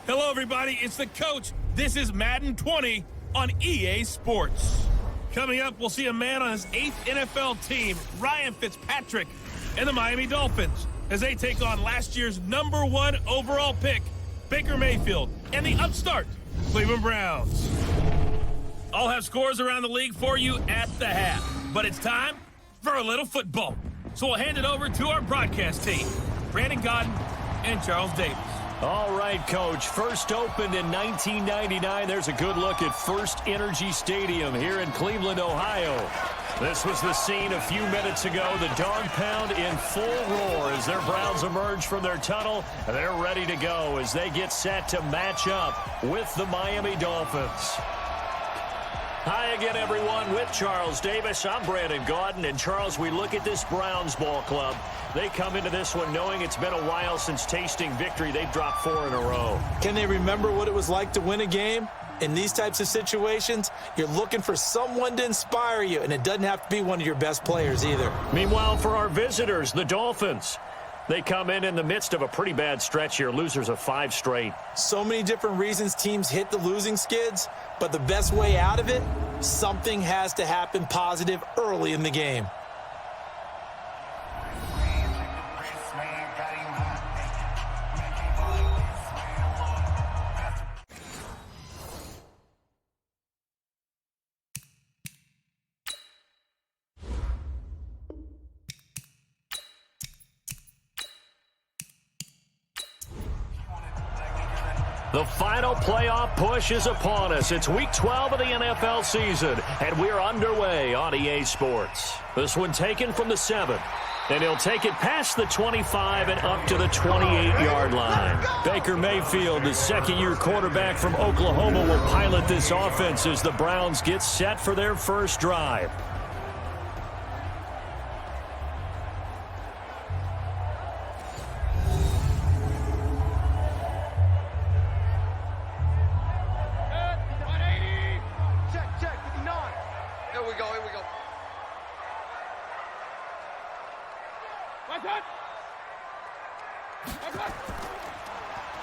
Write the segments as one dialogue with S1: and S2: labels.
S1: Hello, everybody. It's the coach. This is Madden 20 on EA Sports. Coming up, we'll see a man on his 8th NFL team, Ryan Fitzpatrick, and the Miami Dolphins, as they take on last year's #1 overall pick, Baker Mayfield, and the upstart Cleveland Browns. I'll have scores around the league for you at the half, but it's time for a little football. So we'll hand it over to our broadcast team, Brandon Godden and Charles Davis.
S2: All right, Coach. First opened in 1999. There's a good look at First Energy Stadium here in Cleveland, Ohio. This was the scene a few minutes ago. The dog pound in full roar as their Browns emerge from their tunnel. They're ready to go as they get set to match up with the Miami Dolphins. Hi again, everyone. With Charles Davis, I'm Brandon Godden. And, Charles, we look at this Browns ball club. They come into this one knowing it's been a while since tasting victory. They've dropped 4 in a row.
S3: Can they remember what it was like to win a game? In these types of situations, you're looking for someone to inspire you, and it doesn't have to be one of your best players either.
S2: Meanwhile, for our visitors, the Dolphins, they come in the midst of a pretty bad stretch here, losers of 5 straight.
S3: So many different reasons teams hit the losing skids, but the best way out of it, something has to happen positive early in the game.
S2: The final playoff push is upon us. It's Week 12 of the NFL season, and we're underway on EA Sports. This one taken from the 7, and he'll take it past the 25 and up to the 28-yard line. Baker Mayfield, the second-year quarterback from Oklahoma, will pilot this offense as the Browns get set for their first drive.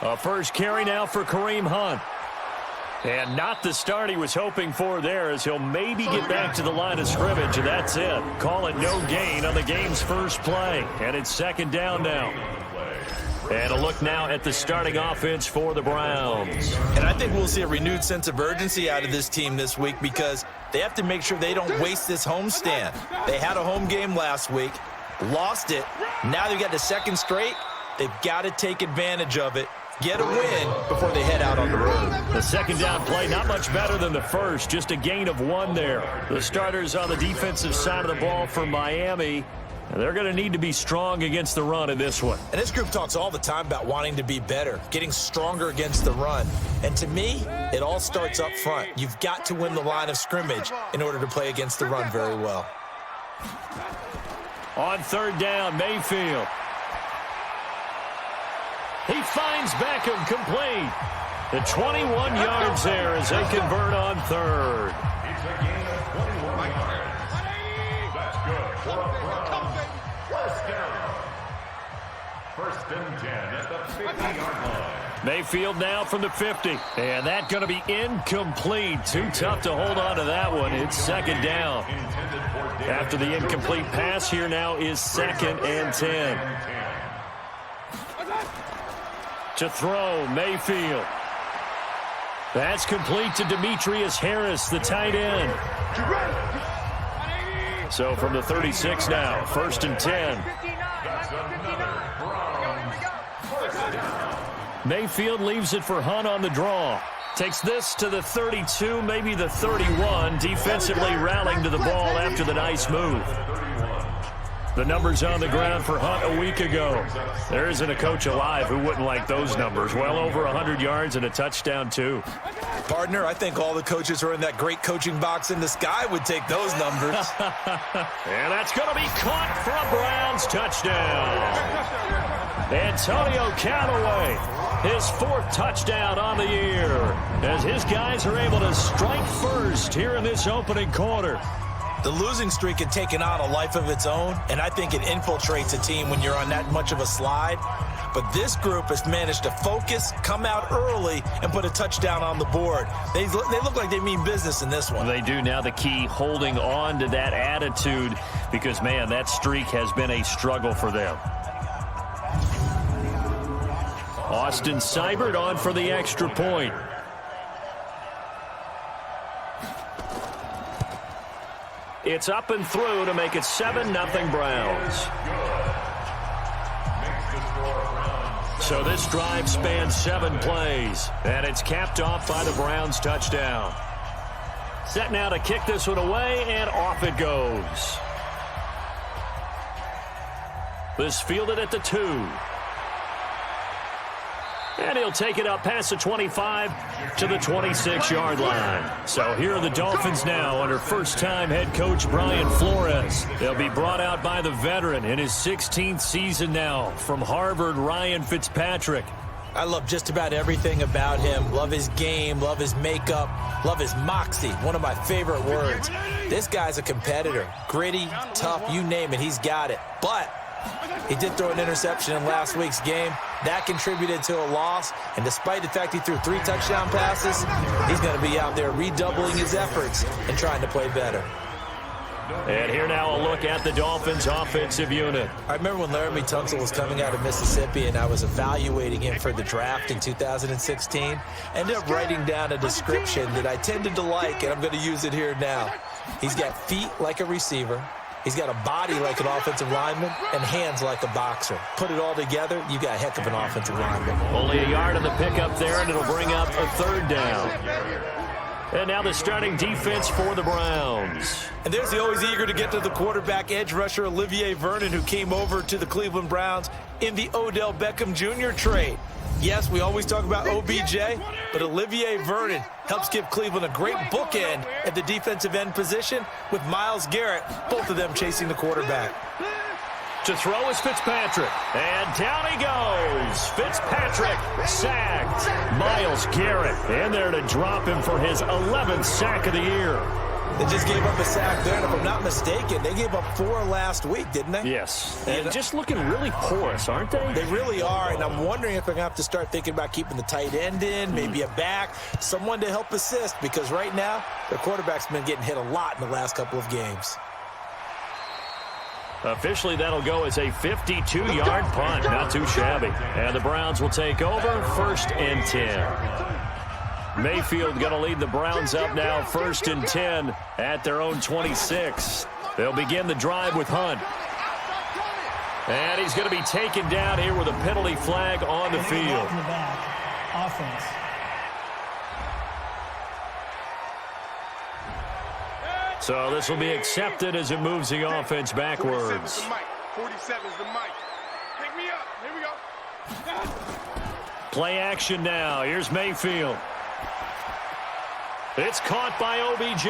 S2: A first carry now for Kareem Hunt. And not the start he was hoping for there, as he'll maybe get back to the line of scrimmage, and that's it. Call it no gain on the game's first play. And it's second down now. And a look now at the starting offense for the Browns.
S3: And I think we'll see a renewed sense of urgency out of this team this week because they have to make sure they don't waste this homestand. They had a home game last week, lost it. Now they've got the second straight. They've got to take advantage of it, get a win before they head out on the road.
S2: The second down play, not much better than the first, just a gain of 1 there. The starters on the defensive side of the ball for Miami, they're going to need to be strong against the run in this one.
S3: And this group talks all the time about wanting to be better, getting stronger against the run. And to me, it all starts up front. You've got to win the line of scrimmage in order to play against the run very well.
S2: On third down, Mayfield. He finds Beckham complete. The 21 yards there as they convert on third.
S4: It's a gain of 21 yards. That's good for a Browns first down. First and 10 at the 50-yard line.
S2: Mayfield now from the 50. And that's going to be incomplete. Too tough to hold on to that one. It's second down. After the incomplete pass, here now is second and 10. To throw, Mayfield. That's complete to Demetrius Harris, the tight end. So from the 36 now, first and 10. Mayfield leaves it for Hunt on the draw. Takes this to the 32, maybe the 31. Defensively rallying to the ball after the nice move. The numbers on the ground for Hunt a week ago. There isn't a coach alive who wouldn't like those numbers. Well over 100 yards and a touchdown, too.
S3: Partner, I think all the coaches who are in that great coaching box in the sky would take those numbers.
S2: And that's going to be caught for a Browns touchdown. Antonio Callaway, his 4th touchdown on the year, as his guys are able to strike first here in this opening quarter.
S3: The losing streak had taken on a life of its own, and I think it infiltrates a team when you're on that much of a slide. But this group has managed to focus, come out early, and put a touchdown on the board. They look like they mean business in this one.
S2: They do. Now the key, holding on to that attitude, because, man, that streak has been a struggle for them. Austin Seibert on for the extra point. It's up and through to make it 7-0 Browns. So this drive spans 7 plays, and it's capped off by the Browns touchdown. Set now to kick this one away, and off it goes. This fielded at the 2. And he'll take it up past the 25 to the 26-yard line. So here are the Dolphins now under first-time head coach Brian Flores. They'll be brought out by the veteran in his 16th season now from Harvard, Ryan Fitzpatrick.
S3: I love just about everything about him. Love his game, love his makeup, love his moxie, one of my favorite words. This guy's a competitor. Gritty, tough, you name it, he's got it. But he did throw an interception in last week's game. That contributed to a loss. And despite the fact he threw 3 touchdown passes, he's going to be out there redoubling his efforts and trying to play better.
S2: And here now a look at the Dolphins' offensive unit.
S3: I remember when Laramie Tunsil was coming out of Mississippi and I was evaluating him for the draft in 2016. Ended up writing down a description that I tended to like, and I'm going to use it here now. He's got feet like a receiver. He's got a body like an offensive lineman and hands like a boxer. Put it all together, you got a heck of an offensive lineman.
S2: Only a yard on the pickup there, and it'll bring up a 3rd down. And now the starting defense for the Browns.
S3: And there's the always eager to get to the quarterback edge rusher, Olivier Vernon, who came over to the Cleveland Browns in the Odell Beckham Jr. trade. Yes, we always talk about OBJ, but Olivier Vernon helps give Cleveland a great bookend at the defensive end position with Myles Garrett, both of them chasing the quarterback.
S2: To throw is Fitzpatrick, and down he goes. Fitzpatrick sacked. Myles Garrett in there to drop him for his 11th sack of the year.
S3: They just gave up a sack there, and if I'm not mistaken, they gave up 4 last week, didn't they?
S2: Yes, and just looking really porous, aren't they?
S3: They really are, and I'm wondering if they're going to have to start thinking about keeping the tight end in, maybe a back, someone to help assist, because right now, their quarterback's been getting hit a lot in the last couple of games.
S2: Officially, that'll go as a 52-yard punt. Not too shabby. And the Browns will take over 1st and 10. Mayfield going to lead the Browns up now 1st and 10 at their own 26. They'll begin the drive with Hunt. And he's going to be taken down here with a penalty flag on the field.
S5: Offense.
S2: So this will be accepted as it moves the offense backwards.
S6: 47's the mic. Pick me up. Here we go.
S2: Play action now. Here's Mayfield. It's caught by OBJ.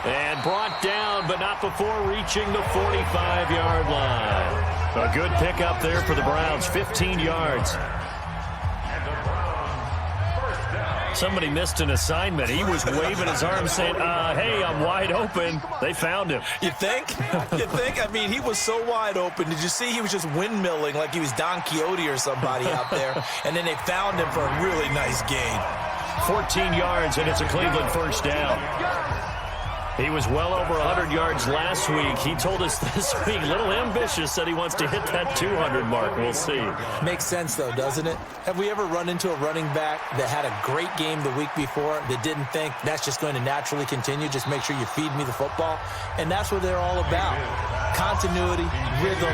S2: And brought down, but not before reaching the 45-yard line. A good pickup there for the Browns, 15 yards. Somebody missed an assignment. He was waving his arm saying, hey, I'm wide open. They found him.
S3: You think? You think? I mean, he was so wide open. Did you see he was just windmilling like he was Don Quixote or somebody out there? And then they found him for a really nice gain.
S2: 14 yards, and it's a Cleveland 1st down. He was well over 100 yards last week. He told us this week, a little ambitious, said he wants to hit that 200 mark. We'll see.
S3: Makes sense, though, doesn't it? Have we ever run into a running back that had a great game the week before that didn't think that's just going to naturally continue? Just make sure you feed me the football. And that's what they're all about. Continuity, rhythm,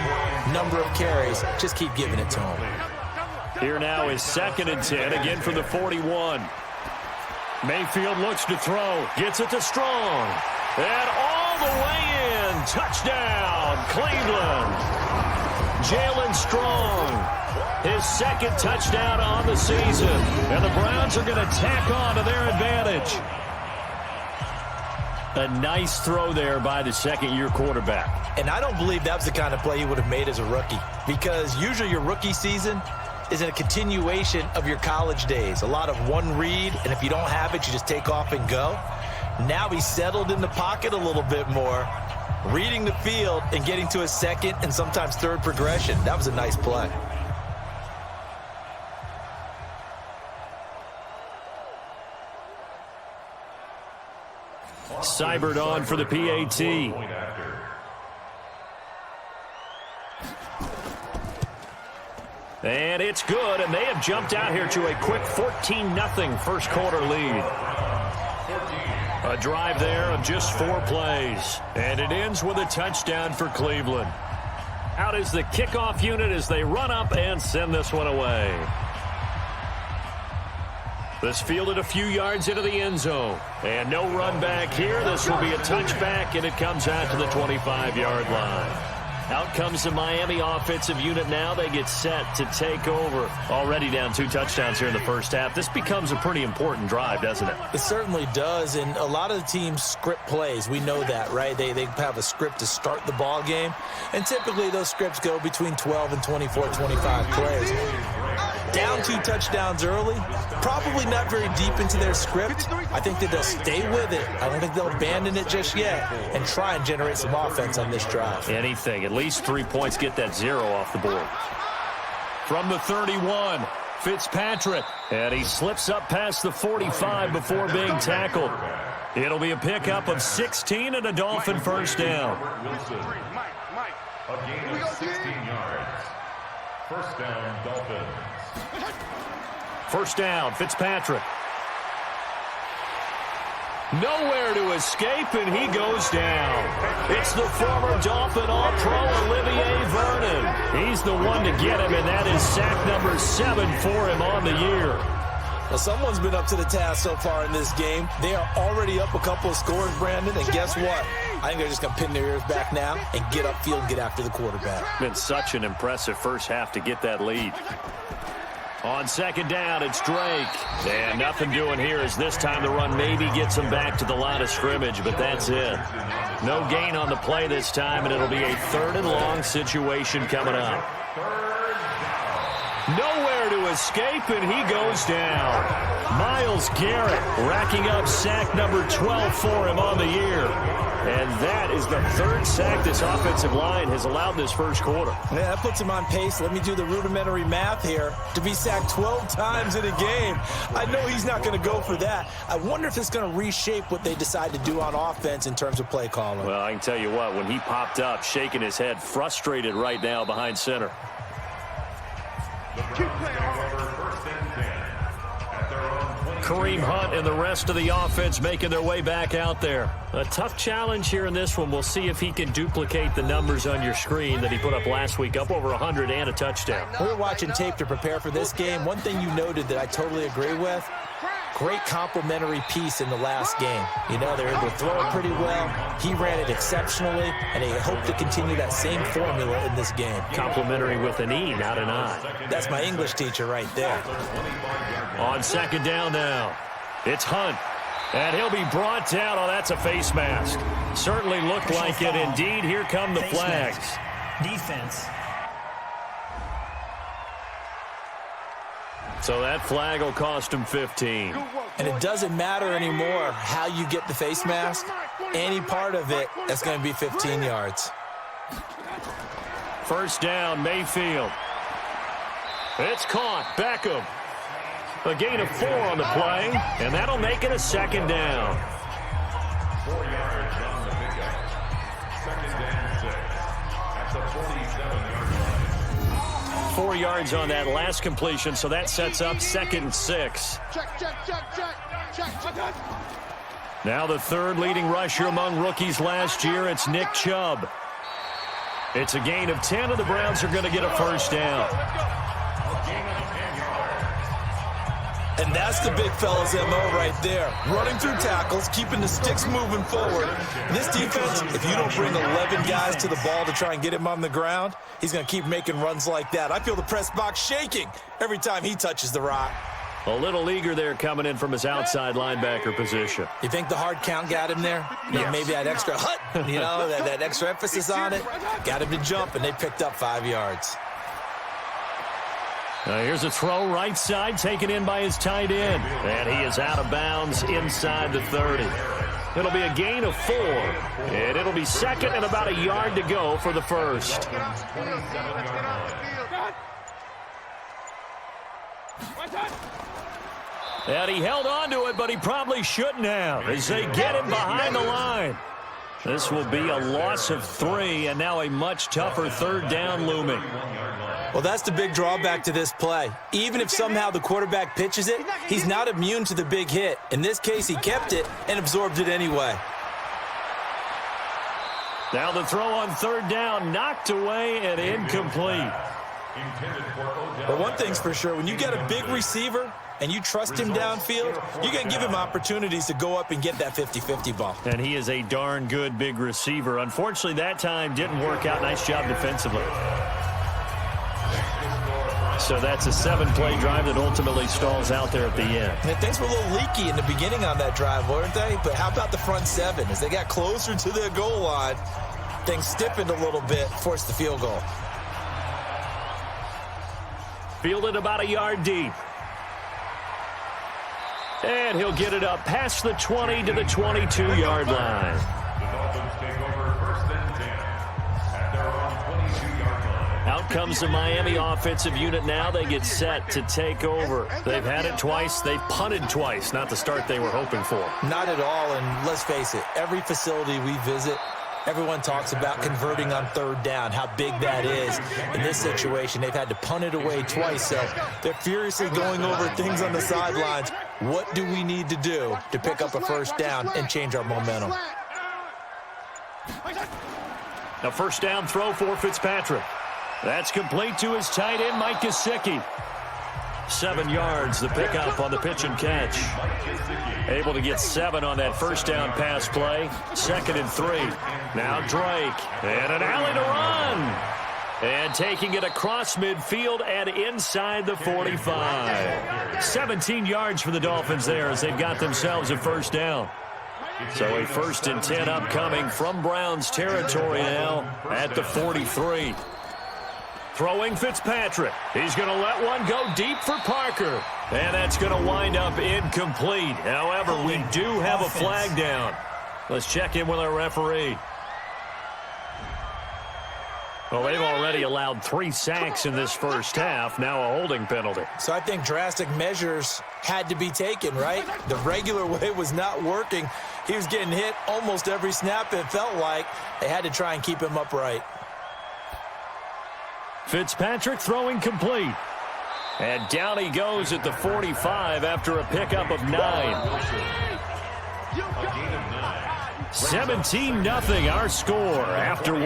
S3: number of carries. Just keep giving it to him.
S2: Here now is 2nd and 10, again from the 41. Mayfield looks to throw, gets it to Strong, and all the way in. Touchdown, Cleveland. Jalen Strong, his second touchdown on the season. And the Browns are going to tack on to their advantage. A nice throw there by the second-year quarterback.
S3: And I don't believe that was the kind of play he would have made as a rookie, because usually your rookie season is a continuation of your college days. A lot of one read, and if you don't have it, you just take off and go. Now he's settled in the pocket a little bit more, reading the field and getting to a second and sometimes third progression. That was a nice play.
S2: Seibert on for the PAT. And it's good, and they have jumped out here to a quick 14-0 first quarter lead. A drive there of just 4 plays, and it ends with a touchdown for Cleveland. Out is the kickoff unit as they run up and send this one away. This fielded a few yards into the end zone. And no run back here. This will be a touchback, and it comes out to the 25-yard line. Out comes the Miami offensive unit now. They get set to take over. Already down 2 touchdowns here in the first half. This becomes a pretty important drive, doesn't it?
S3: It certainly does, and a lot of the teams script plays. We know that, right? They have a script to start the ball game, and typically those scripts go between 12 and 24, 25 plays. Down 2 touchdowns early, probably not very deep into their script. I think that they'll stay with it. I don't think they'll abandon it just yet and try and generate some offense on this drive.
S2: Anything, at least 3 points, get that 0 off the board. From the 31, Fitzpatrick, and he slips up past the 45 before being tackled. It'll be a pickup of 16 and a Dolphin first down.
S4: A gain of 16 yards. First down, Dolphins.
S2: First down, Fitzpatrick. Nowhere to escape, and he goes down. It's the former Dolphin All-Pro Olivier Vernon. He's the one to get him, and that is sack number 7 for him on the year.
S3: Well, someone's been up to the task so far in this game. They are already up a couple of scores, Brandon, and guess what? I think they're just going to pin their ears back now and get upfield and get after the quarterback.
S2: Been such an impressive first half to get that lead. On second down, it's Drake. And nothing doing here as this time the run maybe gets him back to the line of scrimmage, but that's it. No gain on the play this time, and it'll be a 3rd and long situation coming up. Nowhere to escape, and he goes down. Myles Garrett racking up sack number 12 for him on the year. And that is the 3rd sack this offensive line has allowed this first quarter.
S3: Yeah, that puts him on pace. Let me do the rudimentary math here. To be sacked 12 times in a game, I know he's not going to go for that. I wonder if it's going to reshape what they decide to do on offense in terms of play calling.
S2: Well, I can tell you what, when he popped up, shaking his head, frustrated right now behind center. Kareem Hunt and the rest of the offense making their way back out there. A tough challenge here in this one. We'll see if he can duplicate the numbers on your screen that he put up last week, up over 100 and a touchdown.
S3: We were watching tape to prepare for this game. One thing you noted that I totally agree with, great complimentary piece in the last game. You know, they were able to throw it pretty well. He ran it exceptionally, and they hope to continue that same formula in this game.
S2: Complimentary with an E, not an I.
S3: That's my English teacher right there.
S2: On second down now, it's Hunt. And he'll be brought down. Oh, that's a face mask. Certainly looked like it. Indeed, here come the flags.
S5: Defense.
S2: So that flag will cost him 15.
S3: And it doesn't matter anymore how you get the face mask. Any part of it, that's going to be 15 yards.
S2: First down, Mayfield. It's caught. Beckham. A gain of 4 on the play, and that'll make it a second down.
S4: 4 yards on the pickup. Second down 6 at the 47-yard line.
S2: 4 yards on that last completion, so that sets up 2nd and 6.
S6: Check.
S2: Now the 3rd leading rusher among rookies last year, it's Nick Chubb. It's a gain of 10, and the Browns are going to get a first down.
S3: And that's the big fella's MO right there. Running through tackles, keeping the sticks moving forward. And this defense, if you don't bring 11 guys to the ball to try and get him on the ground, he's going to keep making runs like that. I feel the press box shaking every time he touches the rock.
S2: A little eager there coming in from his outside linebacker position.
S3: You think the hard count got him there? Yes. Maybe that extra that extra emphasis on it got him to jump, and they picked up 5 yards.
S2: Here's a throw right side, taken in by his tight end. And he is out of bounds inside the 30. It'll be a gain of 4. And it'll be second and about a yard to go for the first. And he held on to it, but he probably shouldn't have as they get him behind the line. This will be a loss of 3, and now a much tougher third down looming.
S3: Well, that's the big drawback to this play. Even if somehow the quarterback pitches it, he's not immune to the big hit. In this case, he kept it and absorbed it anyway.
S2: Now the throw on third down, knocked away and incomplete.
S3: But one thing's for sure, when you get a big receiver and you trust him downfield, you're going to give him opportunities to go up and get that 50-50 ball.
S2: And he is a darn good big receiver. Unfortunately, that time didn't work out. Nice job defensively. So that's a 7-play drive that ultimately stalls out there at the end.
S3: And things were a little leaky in the beginning on that drive, weren't they? But how about the front 7? As they got closer to their goal line, things stiffened a little bit, forced the field goal.
S2: Fielded about a yard deep. And he'll get it up past the 20 to the 22-yard line.
S4: The Dolphins take over first and 10 at their own 22-yard line.
S2: Out comes the Miami offensive unit now. They get set to take over. They've had it twice. They've punted twice. Not the start they were hoping for.
S3: Not at all, and let's face it, every facility we visit, everyone talks about converting on third down, how big that is. In this situation, they've had to punt it away twice, so they're furiously going over things on the sidelines. What do we need to do to pick up a first down and change our momentum?
S2: A first down throw for Fitzpatrick. That's complete to his tight end, Mike Gesicki. 7 yards, the pickup on the pitch and catch. Able to get 7 on that first down pass play. 2nd and 3. Now Drake. And an alley to run. And taking it across midfield and inside the 45. 17 yards for the Dolphins there as they've got themselves a first down. So a 1st and 10 upcoming from Browns territory now at the 43. Throwing Fitzpatrick. He's going to let one go deep for Parker. And that's going to wind up incomplete. However, we do have a flag down. Let's check in with our referee. Well, they've already allowed 3 sacks in this first half. Now a holding penalty.
S3: So I think drastic measures had to be taken, right? The regular way was not working. He was getting hit almost every snap, it felt like. They had to try and keep him upright.
S2: Fitzpatrick throwing complete. And down he goes at the 45 after a pickup of 9. 17-0 our score after 1.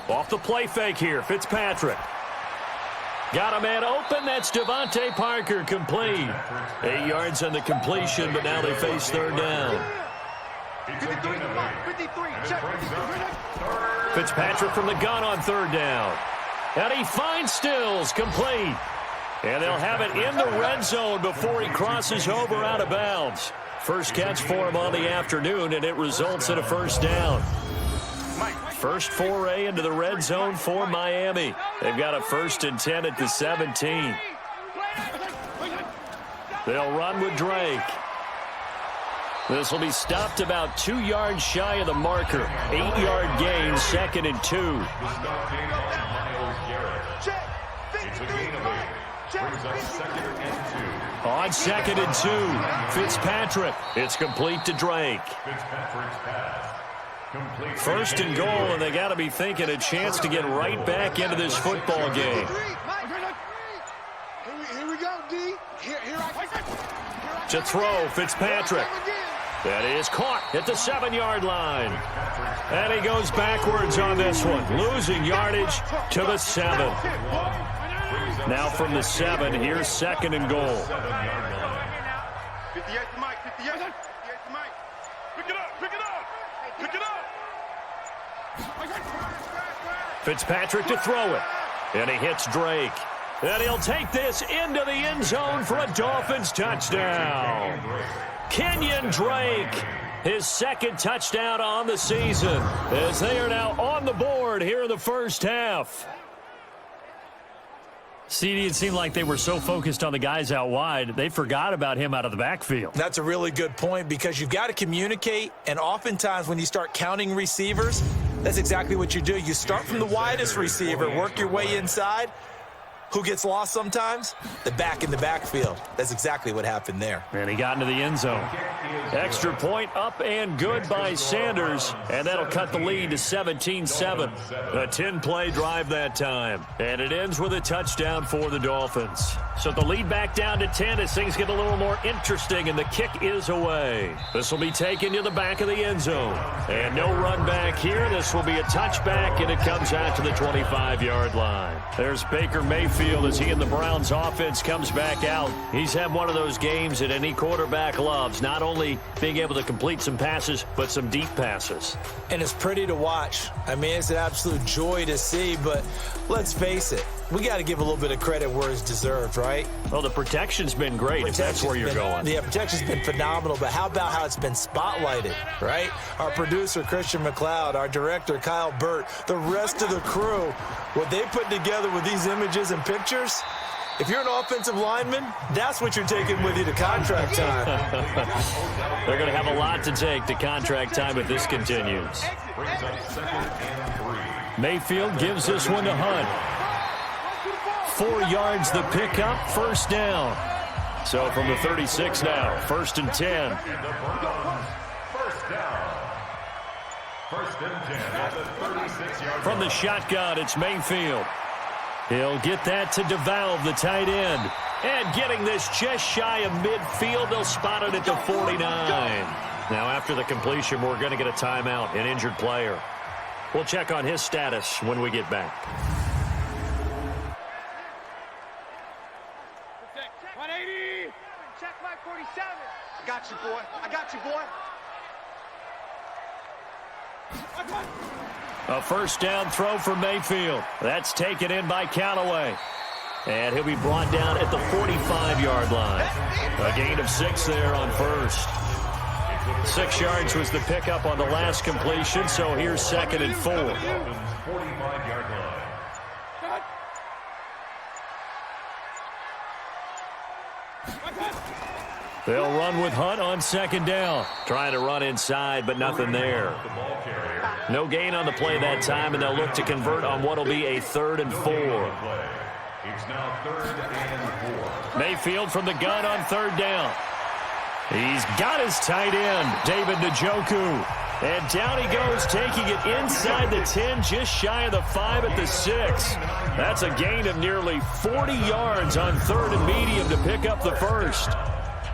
S2: Off the play fake here, Fitzpatrick. Got a man open. That's Devontae Parker, complete. 8 yards on the completion, but now they face third down. Fitzpatrick from the gun on third down. And he finds Stills, complete. And they'll have it in the red zone before he crosses over out of bounds. First catch for him on the afternoon, and it results in a first down. First foray into the red zone for Miami. They've got a 1st and 10 at the 17. They'll run with Drake. This will be stopped about 2 yards shy of the marker. 8-yard gain, 2nd and 2. On 2nd and 2, Fitzpatrick. It's complete to Drake.
S4: Fitzpatrick's pass.
S2: 1st and goal, and they got to be thinking a chance to get right back into this football game.
S6: Here we go, D.
S2: To throw, Fitzpatrick. That is caught at the 7-yard line. And he goes backwards on this one, losing yardage to the 7. Now from the 7, here's 2nd and goal.
S6: 58 to Mike, 58 to Mike. Pick it up, pick it up, pick it up.
S2: Fitzpatrick to throw it. And he hits Drake. And he'll take this into the end zone for a Dolphins touchdown. Kenyon Drake, his 2nd touchdown on the season, as they are now on the board here in the first half.
S7: CD, it seemed like they were so focused on the guys out wide, they forgot about him out of the backfield.
S3: That's a really good point because you've got to communicate, and oftentimes when you start counting receivers, that's exactly what you do. You start from the widest receiver, work your way inside. Who gets lost sometimes? The back in the backfield. That's exactly what happened there.
S7: And he got into the end zone.
S2: Extra point up and good by Sanders, and that'll cut the lead to 17-7. A 10-play drive that time, and it ends with a touchdown for the Dolphins. So the lead back down to 10 as things get a little more interesting, and the kick is away. This will be taken to the back of the end zone. And no run back here. This will be a touchback, and it comes out to the 25-yard line. There's Baker Mayfield as he and the Browns offense comes back out. He's had one of those games that any quarterback loves, not only being able to complete some passes, but some deep passes.
S3: And it's pretty to watch. I mean, it's an absolute joy to see, but let's face it, we got to give a little bit of credit where it's deserved, right?
S2: Well, the protection's been great, if that's where you're going.
S3: Yeah, protection's been phenomenal, but how about how it's been spotlighted, right? Our producer, Christian McLeod, our director, Kyle Burt, the rest of the crew, what they put together with these images and pictures, if you're an offensive lineman, that's what you're taking with you to contract time.
S2: They're going to have a lot to take to contract time if this continues.
S7: Mayfield gives this one to Hunt.
S2: 4 yards the pickup, first down. So from the 36 now, 1st and 10.
S4: First and 10 at the 36-yard
S2: From the shotgun, it's Mayfield. He'll get that to DeValve, the tight end. And getting this just shy of midfield, they'll spot it at the 49. Now after the completion, we're going to get a timeout, an injured player. We'll check on his status when we get back.
S6: 180. Check my 47. I got you, boy. I got you, boy.
S2: A first down throw for Mayfield. That's taken in by Callaway. And he'll be brought down at the 45-yard line. A gain of 6 there on first. 6 yards was the pickup on the last completion, so here's 2nd and 4.
S4: 45-yard line.
S2: They'll run with Hunt on 2nd down. Trying to run inside, but nothing there. No gain on the play that time, and they'll look to convert on what will be a 3rd and 4.
S4: It's now 3rd and 4.
S2: Mayfield from the gun on 3rd down. He's got his tight end, David Njoku. And down he goes, taking it inside the 10, just shy of the 5 at the 6. That's a gain of nearly 40 yards on 3rd and medium to pick up the first.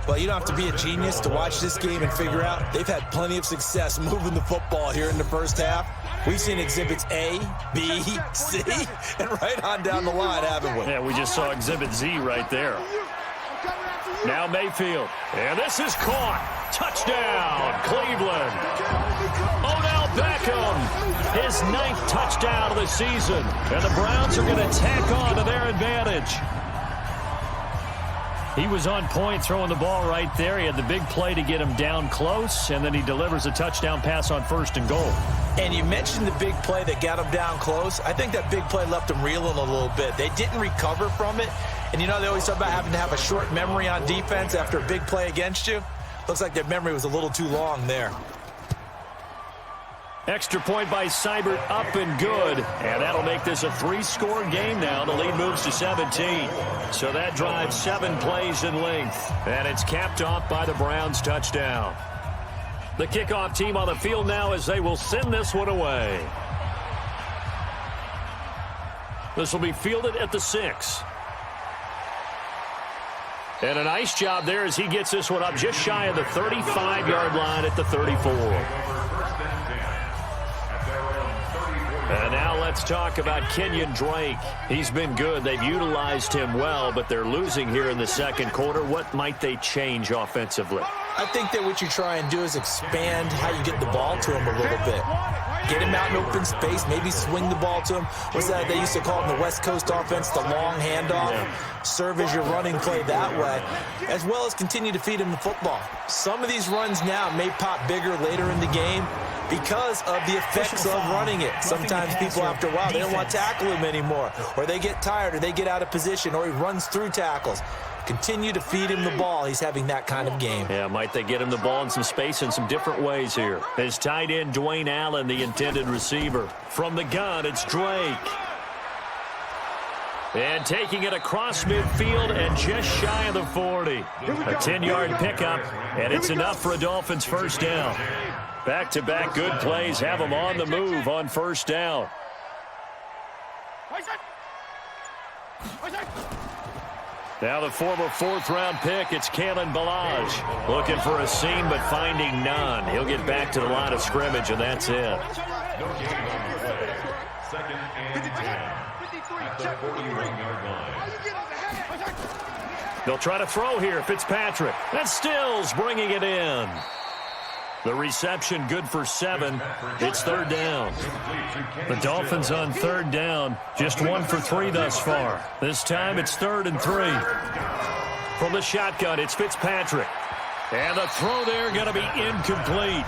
S3: Well, you don't have to be a genius to watch this game and figure out they've had plenty of success moving the football here in the first half. We've seen exhibits A, B, C, and right on down the line, haven't we?
S2: Yeah, we just saw exhibit Z right there. Now Mayfield, and this is caught. Touchdown, Cleveland. Odell Beckham, his 9th touchdown of the season, and the Browns are going to tack on to their advantage.
S7: He was on point throwing the ball right there. He had the big play to get him down close, and then he delivers a touchdown pass on 1st and goal.
S3: And you mentioned the big play that got him down close. I think that big play left him reeling a little bit. They didn't recover from it. And you know, they always talk about having to have a short memory on defense after a big play against you. Looks like their memory was a little too long there.
S2: Extra point by Seibert, up and good. And that'll make this a 3-score game now. The lead moves to 17. So that drives 7 plays in length. And it's capped off by the Browns' touchdown. The kickoff team on the field now as they will send this one away. This will be fielded at the 6. And a nice job there as he gets this one up just shy of the 35-yard line at the 34. let's talk about Kenyon Drake. He's been good. They've utilized him well, but they're losing here in the second quarter. What might they change offensively?
S3: I think that what you try and do is expand how you get the ball to him a little bit. Get him out in open space, maybe swing the ball to him. What's that they used to call it in the West Coast offense, the long handoff? Yeah. Serve as your running play that way, as well as continue to feed him the football. Some of these runs now may pop bigger later in the game because of the effects of running it. Sometimes people, after a while, they don't want to tackle him anymore, or they get tired, or they get out of position, or he runs through tackles. Continue to feed him the ball. He's having that kind of game.
S2: Yeah, might they get him the ball in some space in some different ways here. His tight end, Dwayne Allen, the intended receiver. From the gun, it's Drake. And taking it across midfield and just shy of the 40. A 10-yard pickup, and it's enough for a Dolphins first down. Back-to-back good plays have them on the move on first down. Now the former fourth-round pick, it's Kalen Ballage. Looking for a seam but finding none. He'll get back to the line of scrimmage, and that's it.
S4: No gain on the play. Second and 10 at the 41-yard line.
S2: They'll try to throw here, Fitzpatrick. That's Stills bringing it in. The reception good for 7. It's third down.
S7: The Dolphins on third down, just 1 for 3 thus far. This time it's 3rd and 3.
S2: From the shotgun, it's Fitzpatrick. And the throw there going to be incomplete.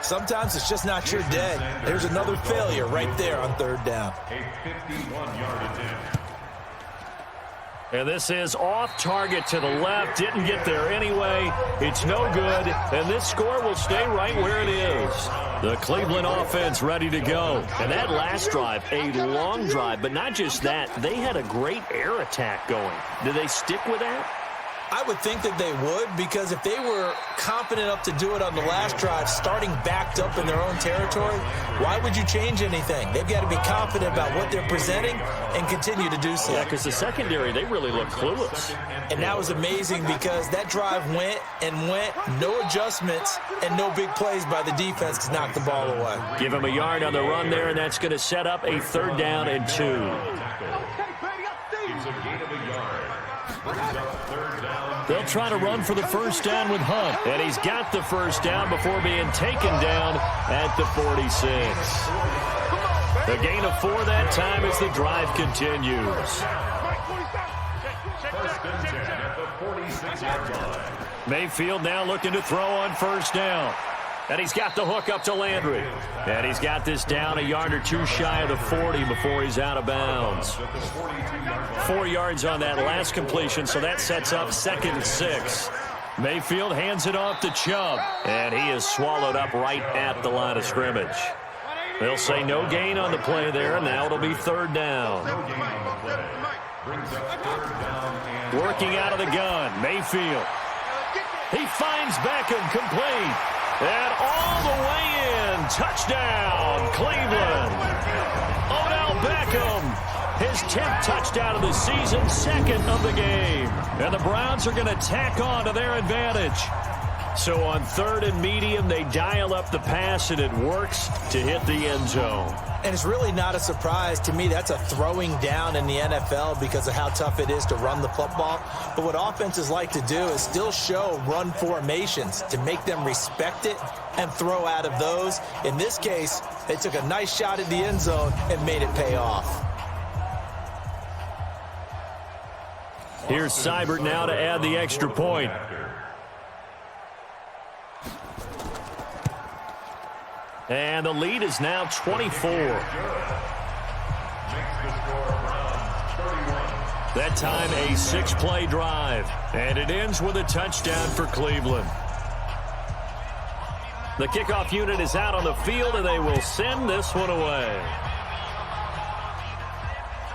S3: Sometimes it's just not your day. There's another failure right there on third down.
S4: A 51-yard attempt.
S2: And this is off target to the left. Didn't get there anyway. It's no good. And this score will stay right where it is. The Cleveland offense ready to go. And that last drive, a long drive. But not just that, they had a great air attack going. Do they stick with that?
S3: I would think that they would, because if they were confident enough to do it on the last drive, starting backed up in their own territory, why would you change anything? They've got to be confident about what they're presenting and continue to do so.
S2: Yeah, because the secondary, they really look clueless.
S3: And that was amazing because that drive went and went, no adjustments, and no big plays by the defense to knock the ball away.
S2: Give him a yard on the run there, and that's going to set up a 3rd down and 2.
S4: It's a gain of a yard. Brings up 3rd down.
S2: They'll try to run for the first down with Hunt. And he's got the first down before being taken down at the 46. The gain of 4 that time as the drive continues.
S4: First and 10 at the 46-yard line.
S2: Mayfield now looking to throw on first down. And he's got the hook up to Landry. And he's got this down a yard or 2 shy of the 40 before he's out of bounds. 4 yards on that last completion, so that sets up 2nd and 6. Mayfield hands it off to Chubb, and he is swallowed up right at the line of scrimmage. They'll say no gain on the play there, and now it'll be 3rd down.
S4: No gain on the play. Brings up 3rd down and
S2: Working out of the gun, Mayfield. He finds Beckham complete. And all the way in, touchdown, Cleveland. Odell Beckham, his 10th touchdown of the season, 2nd of the game. And the Browns are going to tack on to their advantage. So on 3rd and medium, they dial up the pass, and it works to hit the end zone.
S3: And it's really not a surprise to me. That's a throwing down in the NFL because of how tough it is to run the football. But what offenses like to do is still show run formations to make them respect it and throw out of those. In this case, they took a nice shot at the end zone and made it pay off.
S2: Here's Seibert now to add the extra point. And the lead is now 24. That time a 6-play drive. And it ends with a touchdown for Cleveland. The kickoff unit is out on the field, and they will send this one away.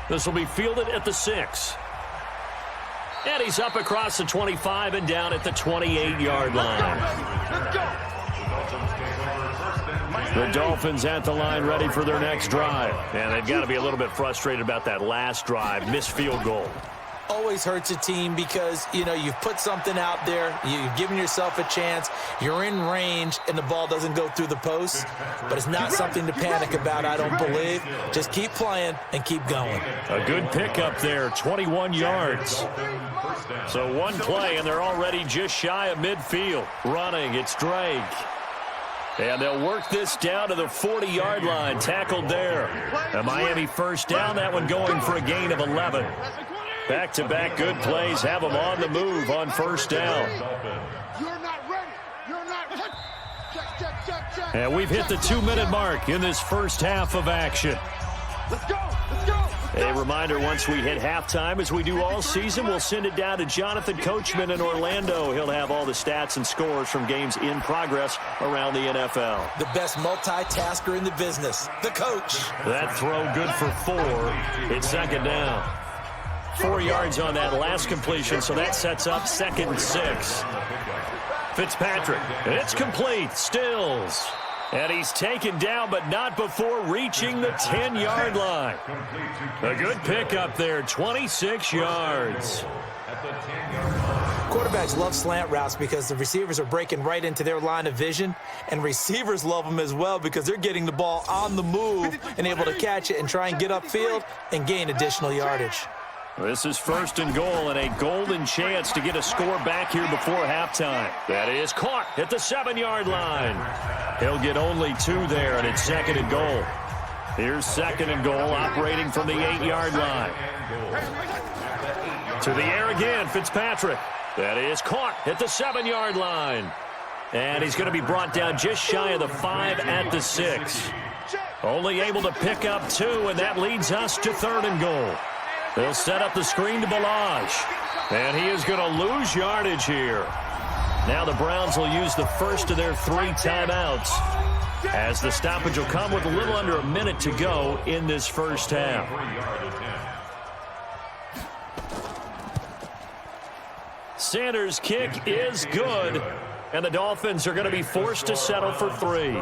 S2: This will be fielded at the 6. And he's up across the 25 and down at the 28-yard line. The Dolphins at the line ready for their next drive. And they've got to be a little bit frustrated about that last drive, missed field goal.
S3: always hurts a team because, you know, you've put something out there, you've given yourself a chance, you're in range, and the ball doesn't go through the post. But it's not something to panic about, I don't believe. Just keep playing and keep going.
S7: A good pickup there, 21 yards. So one play, and they're already just shy of midfield. Running, it's Drake. And they'll work this down to the 40-yard line. Tackled there. A Miami first down. That one going for a gain of 11. Back-to-back good plays have them on the move on first down.
S6: You're not ready. You're not ready. Check.
S7: And we've hit the 2-minute mark in this first half of action.
S6: Let's go. Let's go.
S7: A reminder, once we hit halftime, as we do all season, we'll send it down to Jonathan Coachman in Orlando. He'll have all the stats and scores from games in progress around the NFL.
S3: The best multitasker in the business, the coach.
S7: That throw good for 4. It's second down. 4 yards on that last completion, so that sets up 2nd and 6. Fitzpatrick, it's complete. Stills. And he's taken down, but not before reaching the 10-yard line. A good pickup there, 26 yards.
S3: Quarterbacks love slant routes because the receivers are breaking right into their line of vision, and receivers love them as well because they're getting the ball on the move and able to catch it and try and get upfield and gain additional yardage.
S7: This is 1st and goal, and a golden chance to get a score back here before halftime. That is caught at the 7-yard line. He'll get only 2 there, and it's 2nd and goal. Here's 2nd and goal, operating from the 8-yard line. To the air again, Fitzpatrick. That is caught at the 7-yard line. And he's going to be brought down just shy of the 5 at the 6. Only able to pick up 2, and that leads us to 3rd and goal. They'll set up the screen to Balaj. And he is going to lose yardage here. Now the Browns will use the first of their 3 timeouts, as the stoppage will come with a little under a minute to go in this first half. Sanders' kick is good, and the Dolphins are going to be forced to settle for 3.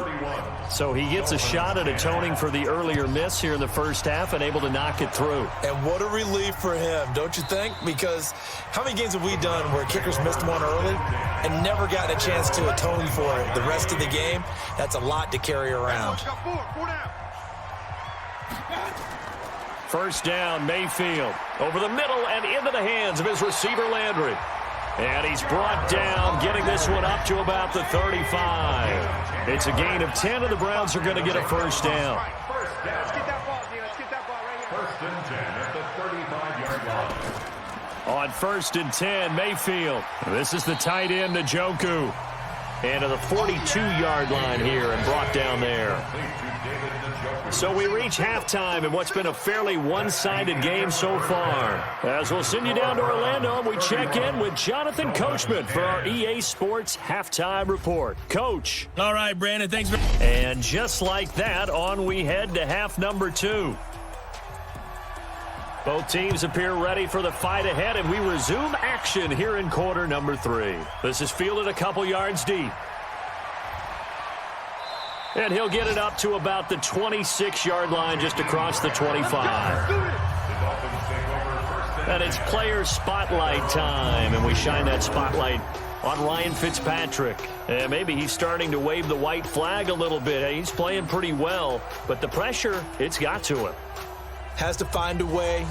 S7: So he gets a shot at atoning for the earlier miss here in the first half and able to knock it through.
S3: And what a relief for him, don't you think? Because how many games have we done where kickers missed one early and never gotten a chance to atone for it the rest of the game? That's a lot to carry around.
S7: First down, Mayfield. Over the middle and into the hands of his receiver, Landry. And he's brought down, getting this one up to about the 35. It's a gain of 10, and the Browns are going to get a first down.
S6: Let's get that ball, D. Let's get that ball right here.
S4: 1st and 10 at the 35-yard line.
S7: On 1st and 10, Mayfield. This is the tight end, Njoku. And to the 42-yard line here and brought down there. So we reach halftime in what's been a fairly one-sided game so far. As we'll send you down to Orlando, we check in with Jonathan Coachman for our EA Sports Halftime Report. Coach.
S1: All right, Brandon, thanks for...
S7: And just like that, on we head to half number 2. Both teams appear ready for the fight ahead, and we resume action here in quarter number 3. This is fielded a couple yards deep. And he'll get it up to about the 26-yard line, just across the 25. And it's player spotlight time, and we shine that spotlight on Ryan Fitzpatrick. And maybe he's starting to wave the white flag a little bit. He's playing pretty well, but the pressure, it's got to him.
S3: Has to find a way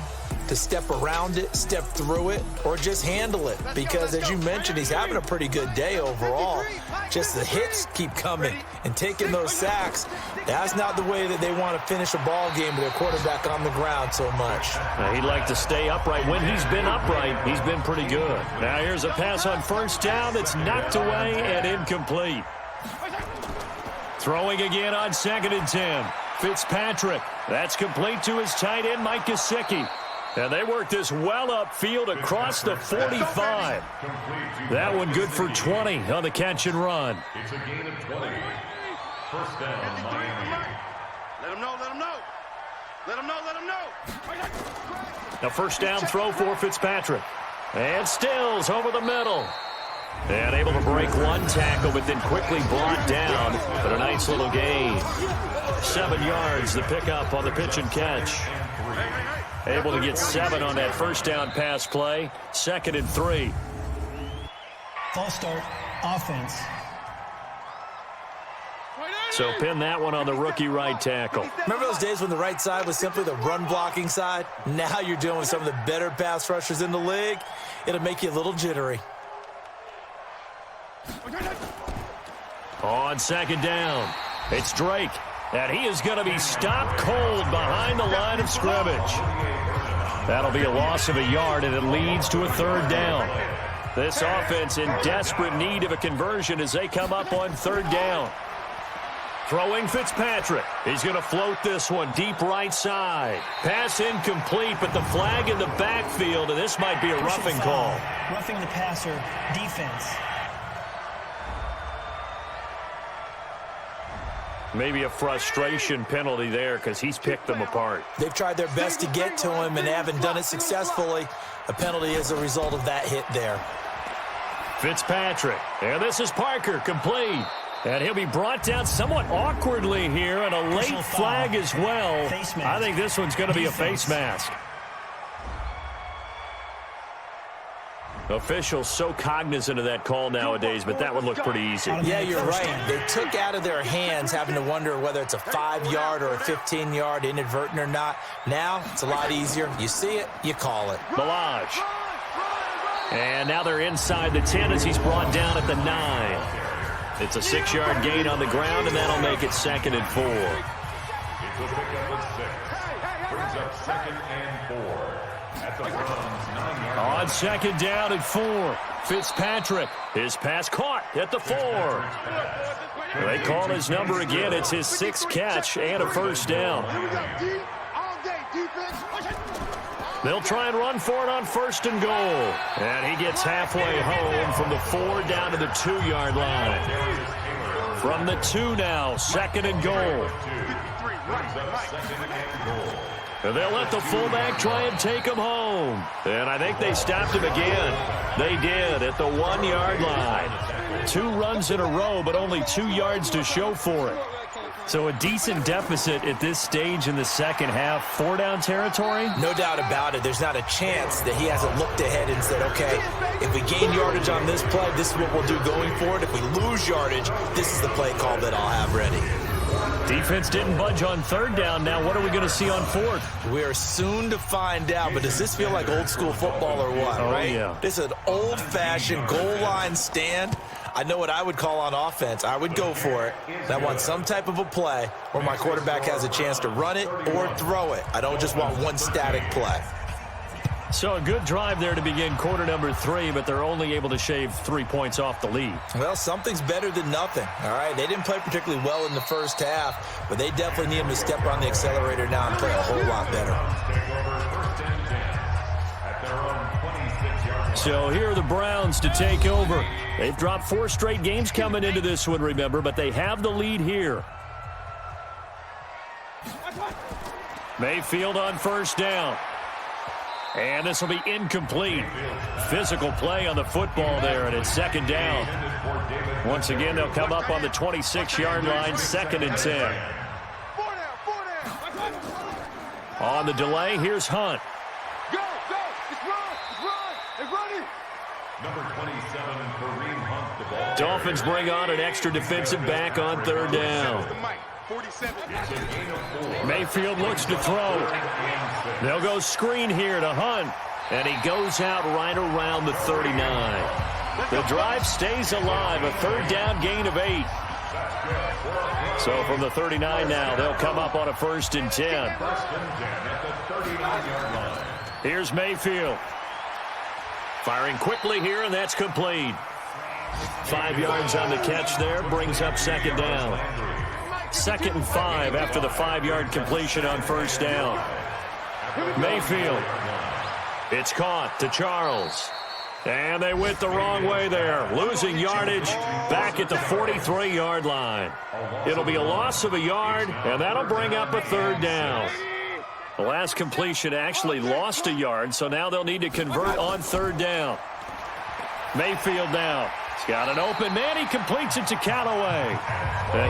S3: to step around it, step through it, or just handle it. Because, as you mentioned, he's having a pretty good day overall. Just the hits keep coming and taking those sacks. That's not the way that they want to finish a ball game with their quarterback on the ground so much.
S7: He'd like to stay upright. When he's been upright, he's been pretty good. Now here's a pass on first down that's knocked away and incomplete. Throwing again on 2nd and 10. Fitzpatrick. That's complete to his tight end, Mike Gesicki. And they work this well upfield across the 45. That one good for 20 on the catch and run.
S4: It's a gain of 20. First down, Miami.
S6: Let him know, let him know. Let him know, let him know.
S7: A first down throw for Fitzpatrick. And Stills over the middle. And able to break one tackle, but then quickly brought down. But a nice little gain. 7 yards, the pickup on the pitch and catch. Able to get 7 on that first down pass play. 2nd and 3.
S5: False start, offense.
S7: So pin that one on the rookie right tackle.
S3: Remember those days when the right side was simply the run-blocking side? Now you're dealing with some of the better pass rushers in the league. It'll make you a little jittery.
S7: On 2nd down, it's Drake. And he is going to be stopped cold behind the line of scrimmage. That'll be a loss of a yard, and it leads to a 3rd down. This offense in desperate need of a conversion as they come up on 3rd down. Throwing Fitzpatrick. He's going to float this one deep right side. Pass incomplete, but the flag in the backfield, and this might be a roughing call.
S5: Roughing the passer, defense.
S7: Maybe a frustration penalty there because he's picked them apart.
S3: They've tried their best to get to him and haven't done it successfully. A penalty is a result of that hit there.
S7: Fitzpatrick. And this is Parker, complete. And he'll be brought down somewhat awkwardly here, and a late flag as well. I think this one's going to be a face mask. Officials so cognizant of that call nowadays, but that one looked pretty easy.
S3: Yeah, you're right. They took out of their hands having to wonder whether it's a 5-yard or a 15-yard, inadvertent or not. Now it's a lot easier. You see it, you call it.
S7: Milage. And now they're inside the 10 as he's brought down at the 9. It's a 6-yard gain on the ground, and that'll make it 2nd and 4.
S4: It's a pickup of 6. Brings up 2nd and 4. At the Browns' 9-yard line.
S7: On 2nd down and 4. Fitzpatrick. His pass caught at the 4. They call his number again. It's his 6th catch and a 1st down. They'll try and run for it on 1st and goal. And he gets halfway home from the 4 down to the 2-yard line. From the 2 now, 2nd and goal. And they'll let the fullback try and take him home. And I think they stopped him again. They did at the 1-yard line. 2 runs in a row, but only 2 yards to show for it. So a decent deficit at this stage in the second half. 4-down territory?
S3: No doubt about it. There's not a chance that he hasn't looked ahead and said, okay, if we gain yardage on this play, this is what we'll do going forward. If we lose yardage, this is the play call that I'll have ready.
S7: Defense didn't budge on 3rd down. Now what are we going to see on 4th?
S3: We are soon to find out, but does this feel like old school football or what, right?
S7: Yeah.
S3: This is an old-fashioned goal line stand. I know what I would call on offense. I would go for it. I want some type of a play where my quarterback has a chance to run it or throw it. I don't just want one static play.
S7: So a good drive there to begin quarter number 3, but they're only able to shave 3 points off the lead.
S3: Well, something's better than nothing, all right? They didn't play particularly well in the first half, but they definitely need him to step on the accelerator now and play a whole lot better.
S7: So here are the Browns to take over. They've dropped 4 straight games coming into this one, remember, but they have the lead here. Mayfield on 1st down. And this will be incomplete. Physical play on the football there, and it's 2nd down. Once again, they'll come up on the 26-yard line, 2nd and 10. On the delay, here's Hunt.
S6: Go, go, it's running.
S4: Number 27, Kareem Hunt, the ball.
S7: Dolphins bring on an extra defensive back on 3rd down.
S6: 47.
S7: Mayfield looks to throw. They'll go screen here to Hunt. And he goes out right around the 39. The drive stays alive. A 3rd down gain of 8. So from the 39 now, they'll come up on a 1st and 10. Here's Mayfield. Firing quickly here, and that's complete. 5 yards on the catch there. Brings up 2nd down. 2nd and 5 after the 5-yard completion on 1st down. Mayfield. It's caught to Charles. And they went the wrong way there. Losing yardage back at the 43-yard line. It'll be a loss of a yard, and that'll bring up a 3rd down. The last completion actually lost a yard, so now they'll need to convert on 3rd down. Mayfield now. He's got an open man. He completes it to Callaway.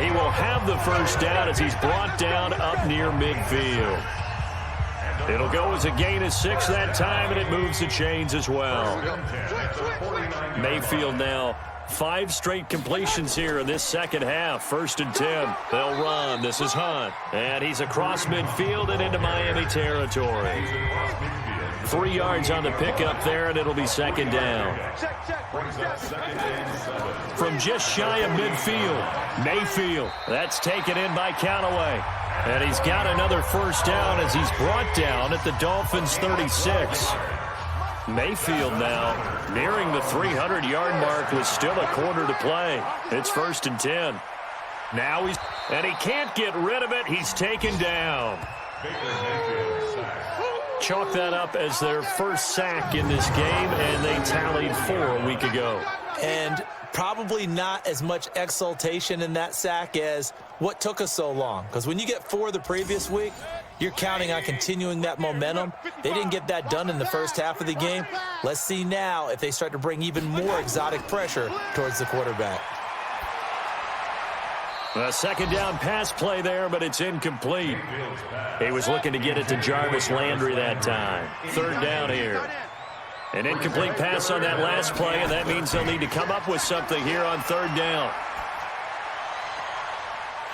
S7: He will have the 1st down as he's brought down up near midfield. It'll go as a gain of 6 that time, and it moves the chains as well. Mayfield now 5 straight completions here in this second half. 1st and 10. They'll run. This is Hunt. And he's across midfield and into Miami territory. 3 yards on the pickup there, and it'll be 2nd down. From just shy of midfield, Mayfield. That's taken in by Callaway. And he's got another 1st down as he's brought down at the Dolphins' 36. Mayfield now nearing the 300-yard mark with still a quarter to play. It's 1st and 10. Now he can't get rid of it. He's taken down. Chalk that up as their first sack in this game, and they tallied 4 a week ago.
S3: And probably not as much exultation in that sack as what took us so long. Because when you get 4 the previous week, you're counting on continuing that momentum. They didn't get that done in the first half of the game. Let's see now if they start to bring even more exotic pressure towards the quarterback.
S7: A 2nd down pass play there, but it's incomplete. He was looking to get it to Jarvis Landry that time. 3rd down here. An incomplete pass on that last play, and that means they'll need to come up with something here on 3rd down.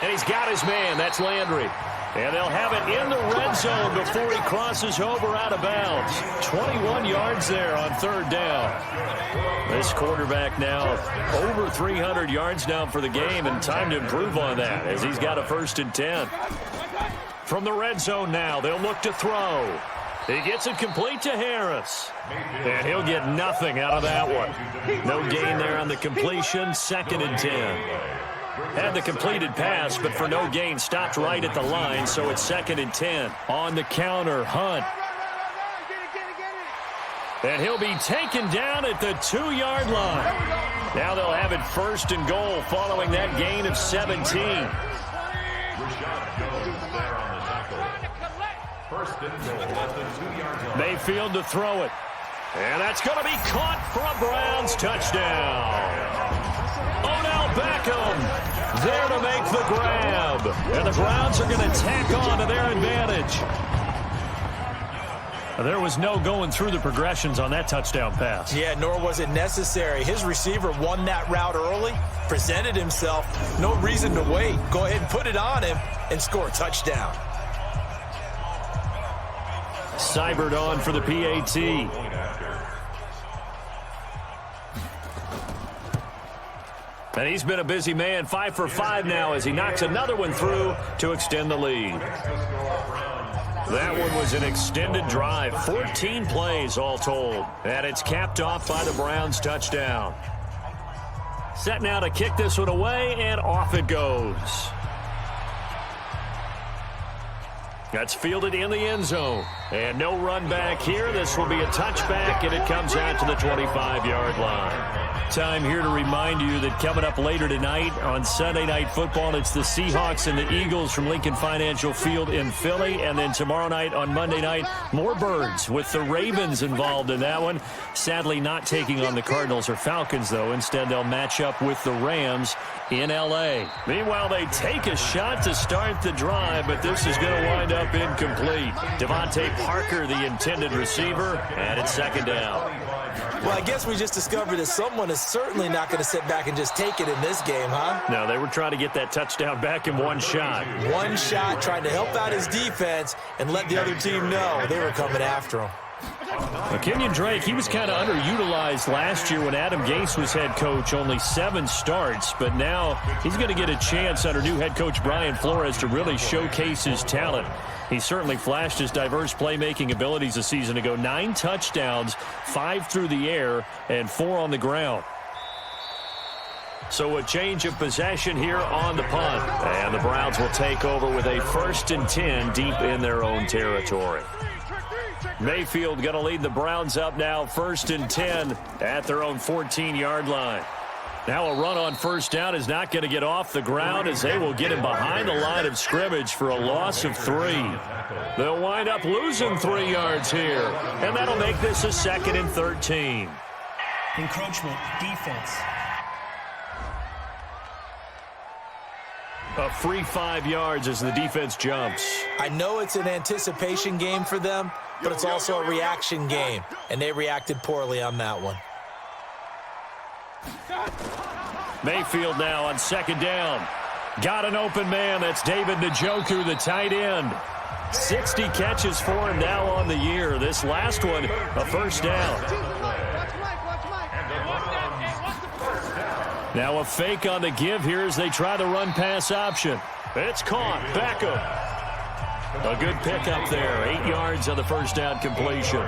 S7: And he's got his man. That's Landry. And they'll have it in the red zone before he crosses over out of bounds. 21 yards there on 3rd down. This quarterback now over 300 yards now for the game, and time to improve on that as he's got a 1st and 10. From the red zone now, they'll look to throw. He gets it complete to Harris. And he'll get nothing out of that one. No gain there on the completion. 2nd and 10. Had the completed pass, but for no gain, stopped right at the line, so it's 2nd and 10. On the counter, Hunt. And he'll be taken down at the 2-yard line. Now they'll have it 1st and goal following that gain of 17. Mayfield to throw it. And that's going to be caught for a Browns touchdown. Odell Beckham there to make the grab. And the Browns are going to tack on to their advantage. There was no going through the progressions on that touchdown pass.
S3: Yeah, nor was it necessary. His receiver won that route early, presented himself. No reason to wait. Go ahead and put it on him and score a touchdown.
S7: Seibert on for the PAT. And he's been a busy man, 5 for 5 now as he knocks another one through to extend the lead. That one was an extended drive, 14 plays all told. And it's capped off by the Browns touchdown. Set now to kick this one away, and off it goes. That's fielded in the end zone. And no run back here. This will be a touchback, and it comes out to the 25-yard line. Time here to remind you that coming up later tonight on Sunday Night Football, it's the Seahawks and the Eagles from Lincoln Financial Field in Philly. And then tomorrow night on Monday night, more Birds with the Ravens involved in that one. Sadly not taking on the Cardinals or Falcons, though. Instead, they'll match up with the Rams in L.A. Meanwhile, they take a shot to start the drive, but this is going to wind up incomplete. Devontae Parker, the intended receiver, and it's 2nd down.
S3: Well, I guess we just discovered that someone is certainly not going to sit back and just take it in this game, huh?
S7: No, they were trying to get that touchdown back in one shot.
S3: One shot, trying to help out his defense and let the other team know they were coming after him.
S7: Kenyon Drake, he was kind of underutilized last year when Adam Gase was head coach, only 7 starts, but now he's going to get a chance under new head coach Brian Flores to really showcase his talent. He certainly flashed his diverse playmaking abilities a season ago. 9 touchdowns, 5 through the air, and 4 on the ground. So a change of possession here on the punt. And the Browns will take over with a 1st and 10 deep in their own territory. Mayfield going to lead the Browns up now, 1st and 10 at their own 14-yard line. Now a run on 1st down is not going to get off the ground as they will get him behind the line of scrimmage for a loss of 3. They'll wind up losing 3 yards here, and that'll make this a 2nd and 13.
S5: Encroachment, defense.
S7: A free 5 yards as the defense jumps.
S3: I know it's an anticipation game for them, but it's also a reaction game, and they reacted poorly on that one.
S7: Mayfield now on second down. Got an open man. That's David Njoku, the tight end. 60 catches for him now on the year. This last one, a first down. Now a fake on the give here as they try the run-pass option. It's caught. Beckham. A good pickup there. 8 yards on the first down completion.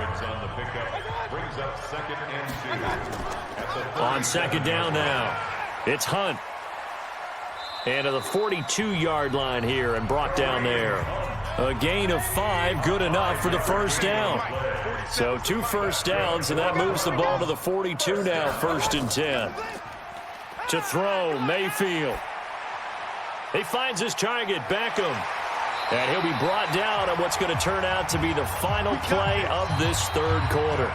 S7: On second down now, it's Hunt. And to the 42-yard line here and brought down there. A gain of 5, good enough for the first down. So 2 first downs, and that moves the ball to the 42 now, 1st and 10. To throw, Mayfield. He finds his target, Beckham. And he'll be brought down on what's going to turn out to be the final play of this third quarter.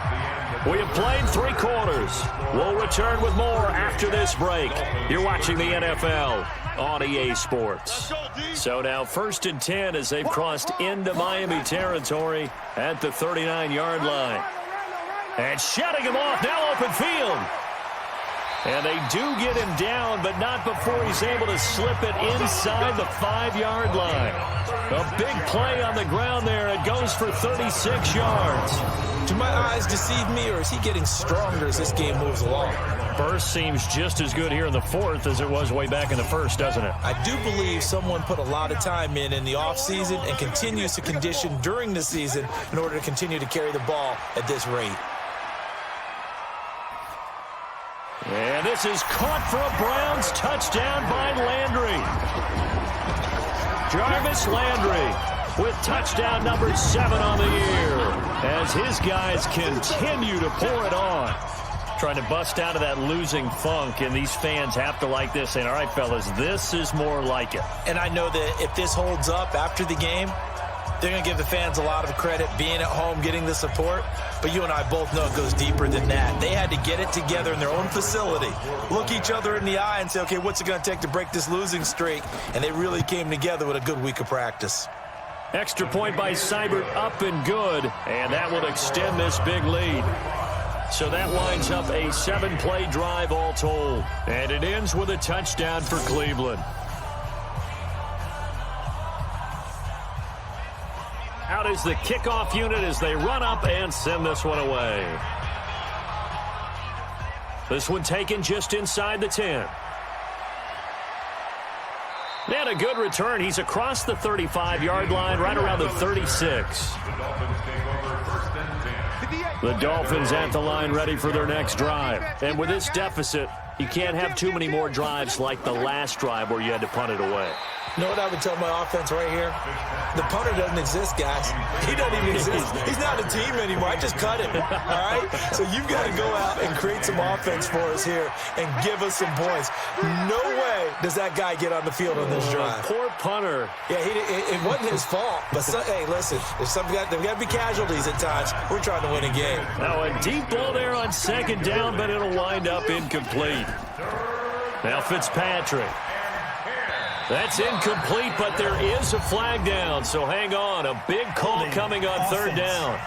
S7: We have played 3 quarters. We'll return with more after this break. You're watching the NFL on EA Sports. So now 1st and 10 as they've crossed into Miami territory at the 39-yard line. And shutting him off, now open field. And they do get him down, but not before he's able to slip it inside the 5-yard line. A big play on the ground there. It goes for 36 yards.
S3: Do my eyes deceive me, or is he getting stronger as this game moves along?
S7: Burst seems just as good here in the 4th as it was way back in the 1st, doesn't it?
S3: I do believe someone put a lot of time in the offseason and continues to condition during the season in order to continue to carry the ball at this rate.
S7: And this is caught for a Browns touchdown by Landry. Jarvis Landry with touchdown number 7 on the year as his guys continue to pour it on. Trying to bust out of that losing funk, and these fans have to like this, saying, all right, fellas, this is more like it.
S3: And I know that if this holds up after the game, they're going to give the fans a lot of credit being at home, getting the support. But you and I both know it goes deeper than that. They had to get it together in their own facility, look each other in the eye and say, okay, what's it going to take to break this losing streak? And they really came together with a good week of practice.
S7: Extra point by Seibert, up and good, and that will extend this big lead. So that winds up a 7-play drive all told. And it ends with a touchdown for Cleveland. Out is the kickoff unit as they run up and send this one away. This one taken just inside the 10. And a good return. He's across the 35-yard line, right around the 36. The Dolphins at the line ready for their next drive. And with this deficit, you can't have too many more drives like the last drive where you had to punt it away.
S3: You know what I would tell my offense right here? The punter doesn't exist, guys. He doesn't even exist. He's not a team anymore. I just cut him, all right? So you've got to go out and create some offense for us here and give us some points. No way does that guy get on the field on this drive.
S7: Poor punter.
S3: Yeah, it wasn't his fault. But, hey, listen, there's got to be casualties at times. We're trying to win a game.
S7: Now a deep ball there on second down, but it'll wind up incomplete. Now Fitzpatrick. That's incomplete, but there is a flag down, so hang on. A big call coming on third down.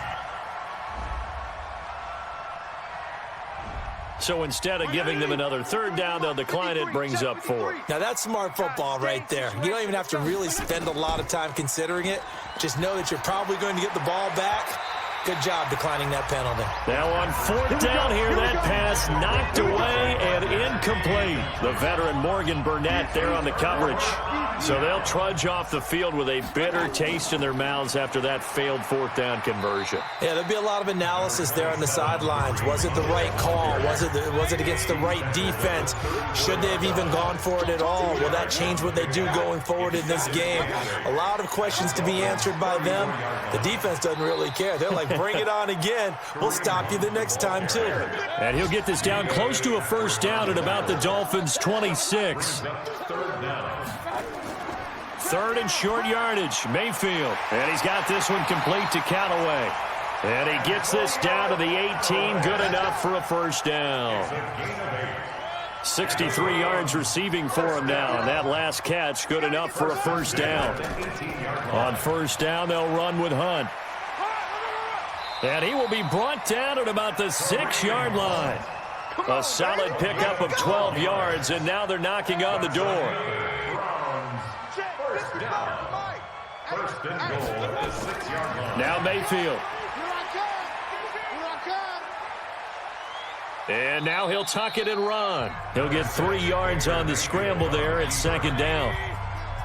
S7: So instead of giving them another third down, they'll decline it, brings up 4.
S3: Now that's smart football right there. You don't even have to really spend a lot of time considering it. Just know that you're probably going to get the ball back. Good job declining that penalty.
S7: Now on fourth down here, that pass knocked away and incomplete. The veteran Morgan Burnett there on the coverage. So they'll trudge off the field with a bitter taste in their mouths after that failed 4th down conversion.
S3: Yeah, there'll be a lot of analysis there on the sidelines. Was it the right call? Was it against the right defense? Should they have even gone for it at all? Will that change what they do going forward in this game? A lot of questions to be answered by them. The defense doesn't really care. They're like, bring it on again. We'll stop you the next time, too.
S7: And he'll get this down close to a first down at about the Dolphins' 26. 3rd and short yardage, Mayfield. And he's got this one complete to Callaway. And he gets this down to the 18, good enough for a first down. 63 yards receiving for him now, and that last catch good enough for a first down. On first down, they'll run with Hunt. And he will be brought down at about the 6-yard line. A solid pickup of 12 yards, and now they're knocking on the door.
S4: First and goal at the 6-yard line.
S7: Now Mayfield. And now he'll tuck it and run. He'll get 3 yards on the scramble there at second down.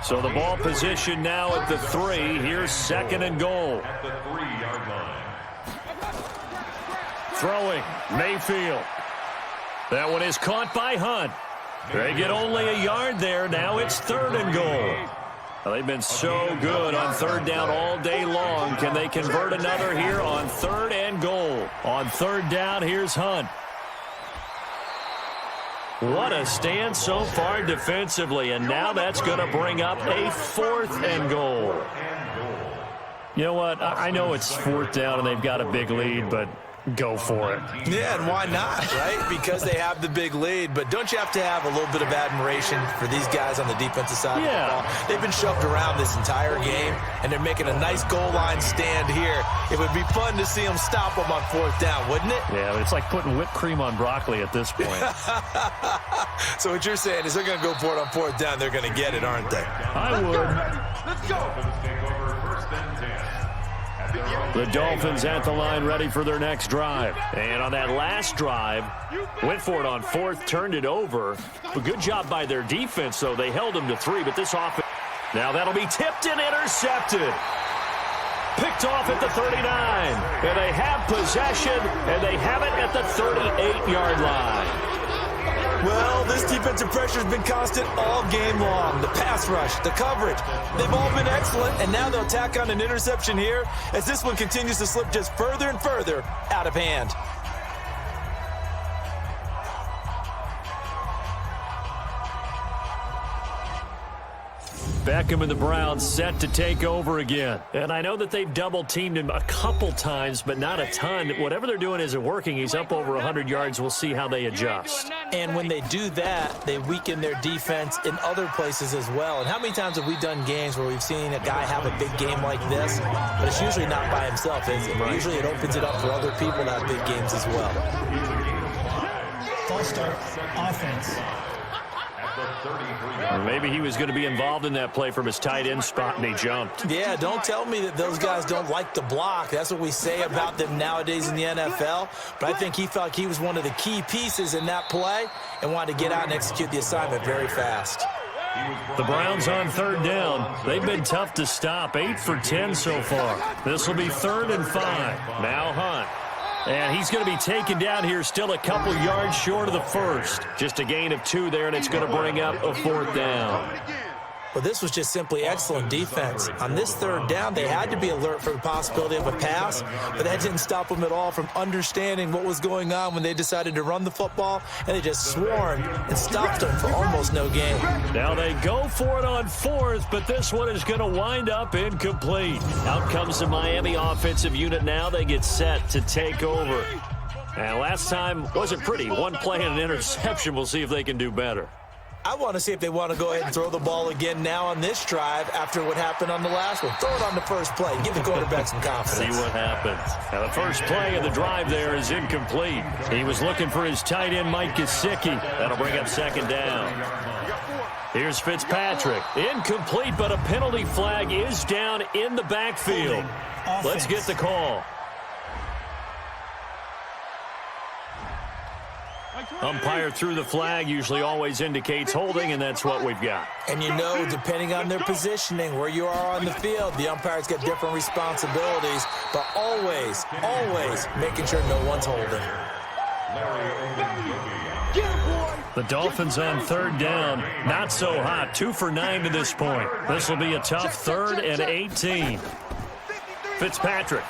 S7: So the ball position now at the 3. Here's second and goal.
S4: At the 3-yard line.
S7: Throwing, Mayfield. That one is caught by Hunt. They get only a yard there. Now it's third and goal. Well, they've been so good on third down all day long. Can they convert another here on third and goal? On third down, here's Hunt. What a stand so far defensively, and now that's going to bring up a fourth and goal. You know what? I know it's fourth down and they've got a big lead, but go for it.
S3: Yeah, and why not, right? Because they have the big lead. But don't you have to have a little bit of admiration for these guys on the defensive side of the ball? They've been shoved around this entire game, and they're making a nice goal line stand here. It would be fun to see them stop them on fourth down, wouldn't it?
S7: Yeah, it's like putting whipped cream on broccoli at this point.
S3: So what you're saying is they're going to go for it on fourth down. They're going to get it, aren't they?
S7: I would.
S4: Let's go. Take over first and 10.
S7: The Dolphins at the line ready for their next drive. And on that last drive, went for it on fourth, turned it over. A good job by their defense, though. They held them to 3, but this offense... Now that'll be tipped and intercepted. Picked off at the 39. And they have possession, and they have it at the 38-yard line.
S3: Well, this defensive pressure has been constant all game long. The pass rush, the coverage, they've all been excellent, and now they'll tack on an interception here as this one continues to slip just further and further out of hand.
S7: Beckham and the Browns set to take over again. And I know that they've double-teamed him a couple times, but not a ton. Whatever they're doing isn't working. He's up over 100 yards. We'll see how they adjust.
S3: And when they do that, they weaken their defense in other places as well. And how many times have we done games where we've seen a guy have a big game like this, but it's usually not by himself, is it? Usually it opens it up for other people to have big games as well.
S5: False start, offense.
S7: Or maybe he was going to be involved in that play from his tight end spot, and he jumped.
S3: Yeah, don't tell me that those guys don't like to block. That's what we say about them nowadays in the NFL. But I think he felt like he was one of the key pieces in that play and wanted to get out and execute the assignment very fast.
S7: The Browns on third down. They've been tough to stop. 8 for 10 so far. This will be 3rd and 5. Now Hunt. And he's going to be taken down here, still a couple yards short of the first. Just a gain of 2 there, and it's going to bring up a 4th down.
S3: Well, this was just simply excellent defense. On this third down, they had to be alert for the possibility of a pass, but that didn't stop them at all from understanding what was going on when they decided to run the football, and they just swarmed and stopped them for almost no gain.
S7: Now they go for it on 4th, but this one is going to wind up incomplete. Out comes the Miami offensive unit now. They get set to take over. And last time wasn't pretty. One play and an interception. We'll see if they can do better.
S3: I want to see if they want to go ahead and throw the ball again now on this drive after what happened on the last one. Throw it on the first play. Give the quarterback some confidence.
S7: See what happens. Now, the first play of the drive there is incomplete. He was looking for his tight end, Mike Gesicki. That'll bring up 2nd down. Here's Fitzpatrick. Incomplete, but a penalty flag is down in the backfield. Let's get the call. Umpire threw the flag, usually always indicates holding, and that's what we've got.
S3: And you know, depending on their positioning, where you are on the field, the umpire's got different responsibilities, but always, always making sure no one's holding.
S7: The Dolphins on 3rd down, not so hot, 2 for 9 to this point. This will be a tough 3rd and 18. Fitzpatrick.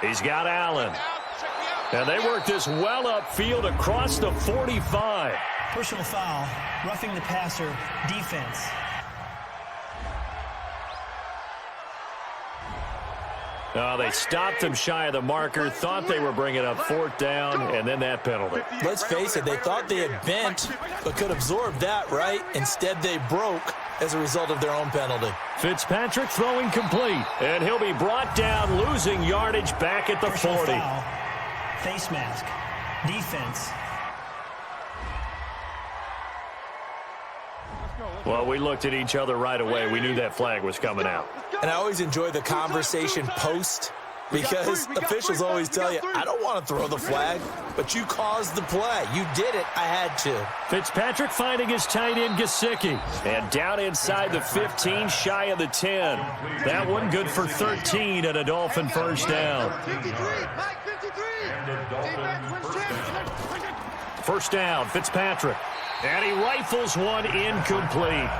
S7: He's got Allen. And they work this well upfield across the 45.
S5: Personal foul, roughing the passer, defense.
S7: Oh, they stopped him shy of the marker, thought they were bringing up 4th down, and then that penalty.
S3: Let's face it, they thought they had bent, but could absorb that, right? Instead, they broke as a result of their own penalty.
S7: Fitzpatrick throwing complete, and he'll be brought down, losing yardage back at the 40.
S5: Foul. Face mask. Defense.
S7: Well, we looked at each other right away. We knew that flag was coming out.
S3: And I always enjoy the conversation post because officials always tell you, I don't want to throw the flag, but you caused the play. You did it. I had to.
S7: Fitzpatrick finding his tight end, Gesicki. And down inside the 15, shy of the 10. That one good for 13 and a Dolphin first down. First down, Fitzpatrick. And he rifles one incomplete.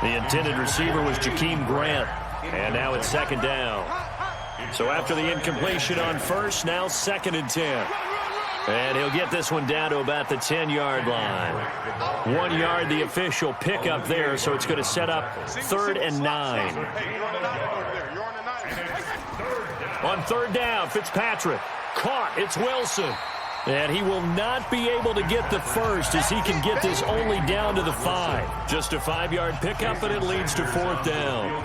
S7: The intended receiver was Jakeem Grant. And now it's 2nd down. So after the incompletion on first, now 2nd and 10. And he'll get this one down to about the 10-yard line. 1 yard, the official pickup there, so it's going to set up 3rd and 9. On 3rd down, Fitzpatrick. Caught. It's Wilson. And he will not be able to get the first as he can get this only down to the 5. Just a 5-yard pickup, and it leads to 4th down.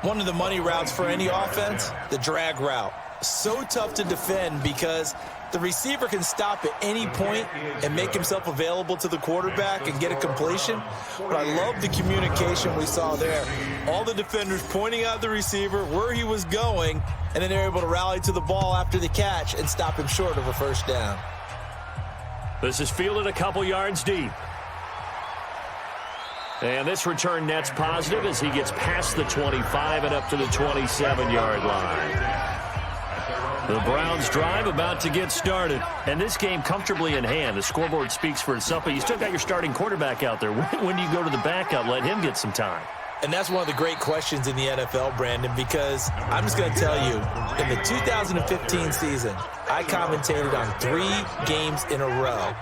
S3: One of the money routes for any offense, the drag route. So tough to defend because the receiver can stop at any point and make himself available to the quarterback and get a completion. But I love the communication we saw there. All the defenders pointing out the receiver, where he was going, and then they're able to rally to the ball after the catch and stop him short of a first down.
S7: This is fielded a couple yards deep. And this return net's positive as he gets past the 25 and up to the 27-yard line. The Browns drive about to get started. And this game comfortably in hand. The scoreboard speaks for itself, but you still got your starting quarterback out there. When do you go to the backup, let him get some time?
S3: And that's one of the great questions in the NFL, Brandon, because I'm just going to tell you, in the 2015 season, I commentated on 3 games in a row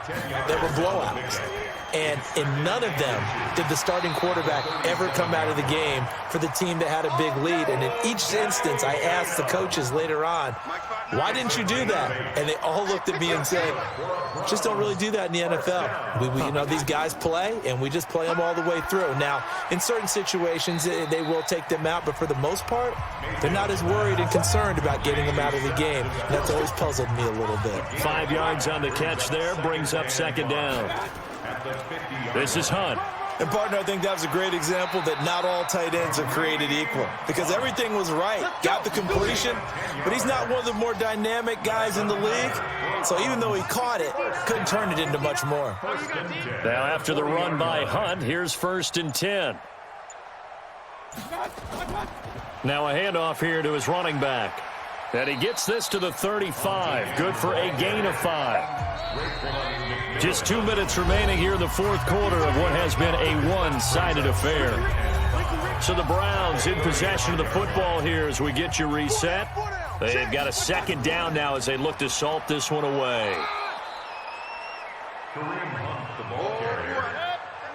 S3: that were blowouts. And in none of them did the starting quarterback ever come out of the game for the team that had a big lead. And in each instance, I asked the coaches later on, why didn't you do that? And they all looked at me and said, just don't really do that in the NFL. These guys play, and we just play them all the way through. Now, in certain situations, they will take them out, but for the most part, they're not as worried and concerned about getting them out of the game. And that's always puzzled me a little bit.
S7: 5 yards on the catch there, brings up 2nd down. This is Hunt.
S3: And, partner, I think that was a great example that not all tight ends are created equal because everything was right. Got the completion, but he's not one of the more dynamic guys in the league. So even though he caught it, couldn't turn it into much more.
S7: Now after the run by Hunt, here's 1st and 10. Now a handoff here to his running back. And he gets this to the 35. Good for a gain of 5. Just 2 minutes remaining here in the 4th quarter of what has been a one-sided affair. So the Browns in possession of the football here as we get you reset. They've got a 2nd down now as they look to salt this one away.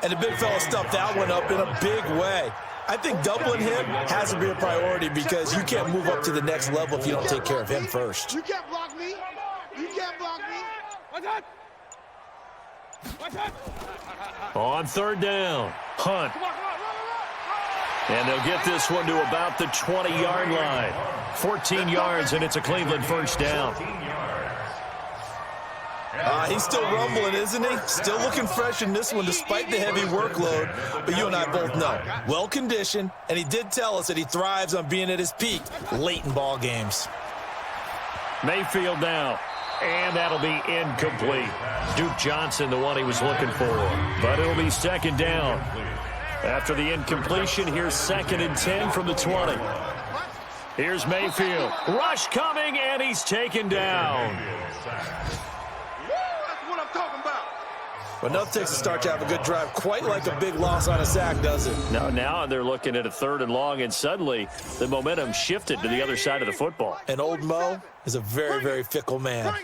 S3: And the big fella stuffed that one up in a big way. I think doubling him has to be a priority because you can't move up to the next level if you don't take care of him first.
S6: You can't block me. You can't block me. What's that?
S7: On 3rd down, Hunt. And they'll get this one to about the 20-yard line. 14 yards, and it's a Cleveland first down.
S3: He's still rumbling, isn't he? Still looking fresh in this one despite the heavy workload. But you and I both know, well-conditioned, and he did tell us that he thrives on being at his peak late in ball games.
S7: Mayfield now, and that'll be incomplete. Duke Johnson, the one he was looking for. But it'll be 2nd down. After the incompletion, here's 2nd and 10 from the 20. Here's Mayfield. Rush coming, and he's taken down.
S3: But enough takes to start to have a good drive, quite like a big loss on a sack, does it?
S7: No, now they're looking at a 3rd and long, and suddenly the momentum shifted to the other side of the football.
S3: And old Mo is a very, very fickle man.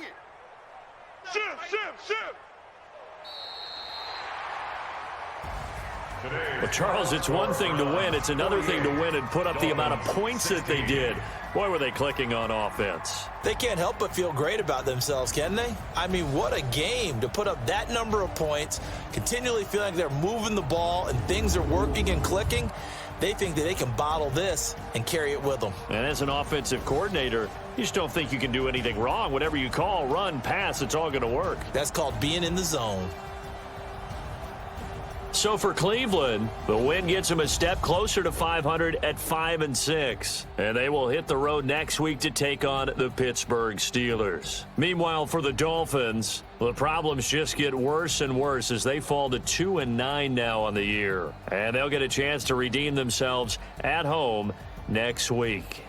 S7: Well, Charles, it's one thing to win. It's another thing to win and put up the amount of points that they did. Boy, were they clicking on offense.
S3: They can't help but feel great about themselves, can they? I mean, what a game to put up that number of points, continually feeling like they're moving the ball and things are working and clicking. They think that they can bottle this and carry it with them.
S7: And as an offensive coordinator, you just don't think you can do anything wrong. Whatever you call, run, pass, it's all going to work.
S3: That's called being in the zone.
S7: So for Cleveland, the win gets them a step closer to 500 at 5-6. And they will hit the road next week to take on the Pittsburgh Steelers. Meanwhile, for the Dolphins, the problems just get worse and worse as they fall to 2-9 now on the year. And they'll get a chance to redeem themselves at home next week.